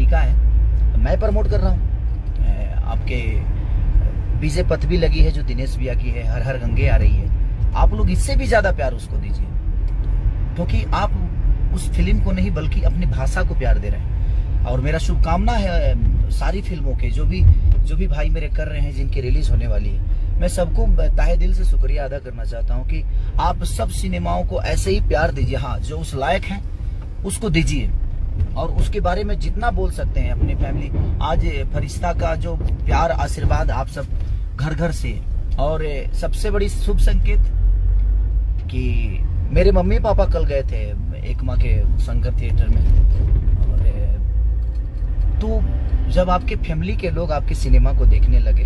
भूमिका है, मैं प्रमोट कर रहा हूँ। आपके बीजे पथ भी लगी है जो दिनेश भैया की है, हर हर गंगे आ रही है। आप लोग इससे भी ज्यादा प्यार उसको दीजिए, क्योंकि आप उस फिल्म को नहीं बल्कि अपनी भाषा को प्यार दे रहे हैं। और मेरा शुभकामना है सारी फिल्मों के, जो भी भाई मेरे कर रहे हैं, जिनकी रिलीज होने वाली है, मैं सबको तहे दिल से शुक्रिया अदा करना चाहता हूं कि आप सब सिनेमाओं को ऐसे ही प्यार दीजिए। हाँ, जो उस लायक है उसको दीजिए, और उसके बारे में जितना बोल सकते हैं अपनी फैमिली। आज फरिश्ता का जो प्यार आशीर्वाद आप सब घर घर से, और सबसे बड़ी शुभ संकेत कि मेरे मम्मी पापा कल गए थे एकमा के शंकर थिएटर में, और तो जब आपके फैमिली के लोग आपके सिनेमा को देखने लगे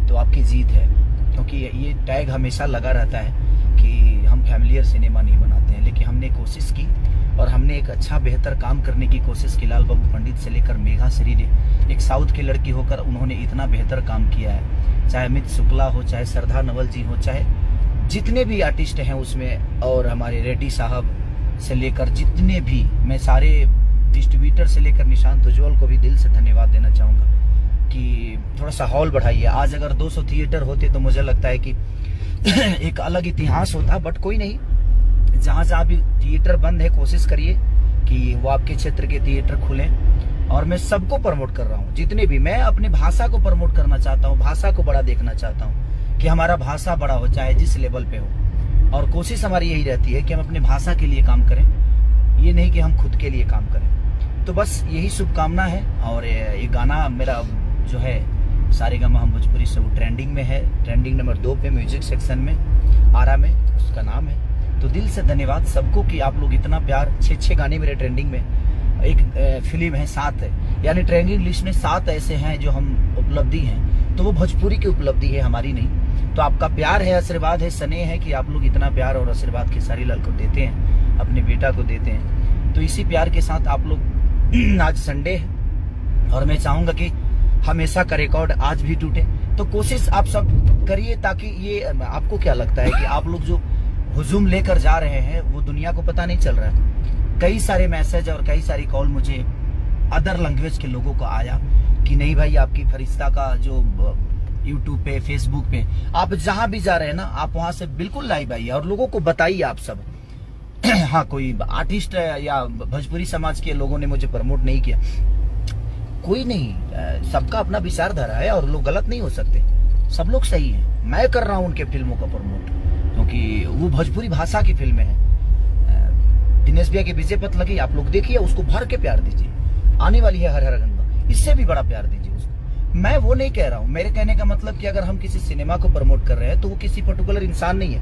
तो आपकी जीत है। क्योंकि ये टैग हमेशा लगा रहता है कि हम फैमिलियर सिनेमा नहीं बनाते हैं, लेकिन हमने कोशिश की और हमने एक अच्छा बेहतर काम करने की कोशिश की। लाल बाबू पंडित से लेकर मेघा श्री ने, एक साउथ की लड़की होकर उन्होंने इतना बेहतर काम किया है। चाहे अमित शुक्ला हो, चाहे श्रद्धा नवल जी हो, चाहे जितने भी आर्टिस्ट हैं उसमें, और हमारे रेड्डी साहब से लेकर जितने भी, मैं सारे डिस्ट्रीब्यूटर से लेकर निशांत उज्ज्वल को भी दिल से धन्यवाद देना चाहूँगा कि थोड़ा सा हॉल बढ़ाइए। आज अगर 200 थिएटर होते तो मुझे लगता है कि एक अलग इतिहास होता, बट कोई नहीं। जहाँ जहाँ भी थिएटर बंद है, कोशिश करिए कि वो आपके क्षेत्र के थिएटर खुलें। और मैं सबको प्रमोट कर रहा हूँ, जितने भी, मैं अपनी भाषा को प्रमोट करना चाहता हूँ, भाषा को बड़ा देखना चाहता हूँ कि हमारा भाषा बड़ा हो, चाहे जिस लेवल पे हो। और कोशिश हमारी यही रहती है कि हम अपने भाषा के लिए काम करें, ये नहीं कि हम खुद के लिए काम करें। तो बस यही शुभकामना है। और ये गाना मेरा जो है सारेगामा हम भोजपुरी से, वो ट्रेंडिंग में है, ट्रेंडिंग नंबर 2 पे म्यूजिक सेक्शन में, आरा में उसका नाम है। तो दिल से धन्यवाद सबको कि आप लोग इतना प्यार। 6 गाने मेरे ट्रेंडिंग में, एक फिल्म है 7 है, यानी ट्रेंडिंग लिस्ट में 7 ऐसे हैं जो हम उपलब्धि हैं, तो वो भोजपुरी की उपलब्धि है, हमारी नहीं। तो आपका प्यार है, आशीर्वाद है, स्नेह है कि आप लोग इतना प्यार और आशीर्वाद खेसारी लाल को देते हैं, अपने बेटा को देते हैं। तो इसी प्यार के साथ आप लोग, आज संडे है और मैं चाहूंगा कि हमेशा का रिकॉर्ड आज भी टूटे। तो कोशिश आप सब करिए, ताकि ये, आपको क्या लगता है कि आप लोग जो हुजूम लेकर जा रहे हैं वो दुनिया को पता नहीं चल रहा है। कई सारे मैसेज और कई सारी कॉल मुझे अदर लैंग्वेज के लोगों को आया कि नहीं भाई, आपकी फरिश्ता का जो यूट्यूब पे, फेसबुक पे, आप जहां भी जा रहे हैं ना, आप वहां से बिल्कुल लाइव आइए और लोगों को बताइए आप सब। हाँ, कोई आर्टिस्ट या भोजपुरी समाज के लोगों ने मुझे प्रमोट नहीं किया, कोई नहीं, सबका अपना विचारधारा है और लोग गलत नहीं हो सकते, सब लोग सही हैं। मैं कर रहा हूं उनके फिल्मों का प्रमोट, क्योंकि वो भोजपुरी भाषा की फिल्में हैं। दिनेश भैया की विजय पथ लगी, आप लोग देखिए, उसको भर के प्यार दीजिए। आने वाली है हर हर गंगा, इससे भी बड़ा प्यार दीजिए उसको। मैं वो नहीं कह रहा हूँ, मेरे कहने का मतलब कि अगर हम किसी सिनेमा को प्रमोट कर रहे हैं तो वो किसी पर्टिकुलर इंसान नहीं है,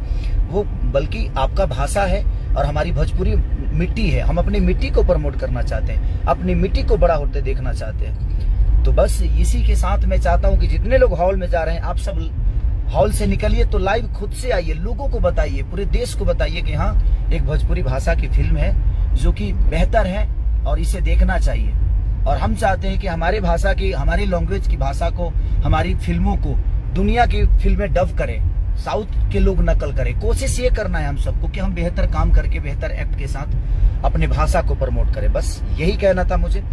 वो बल्कि आपका भाषा है और हमारी भोजपुरी मिट्टी है। हम अपनी मिट्टी को प्रमोट करना चाहते हैं, अपनी मिट्टी को बड़ा होते देखना चाहते हैं। तो बस इसी के साथ मैं चाहता हूँ कि जितने लोग हॉल में जा रहे हैं, आप सब हॉल से निकलिए तो लाइव खुद से आइए, लोगों को बताइए, पूरे देश को बताइए कि हाँ, एक भोजपुरी भाषा की फिल्म है जो कि बेहतर है और इसे देखना चाहिए। और हम चाहते हैं कि हमारे भाषा की, हमारी लैंग्वेज की भाषा को, हमारी फिल्मों को दुनिया की फिल्में डब करें, साउथ के लोग नकल करें। कोशिश ये करना है हम सबको कि हम बेहतर काम करके, बेहतर एक्ट के साथ अपने भाषा को प्रमोट करें। बस यही कहना था मुझे।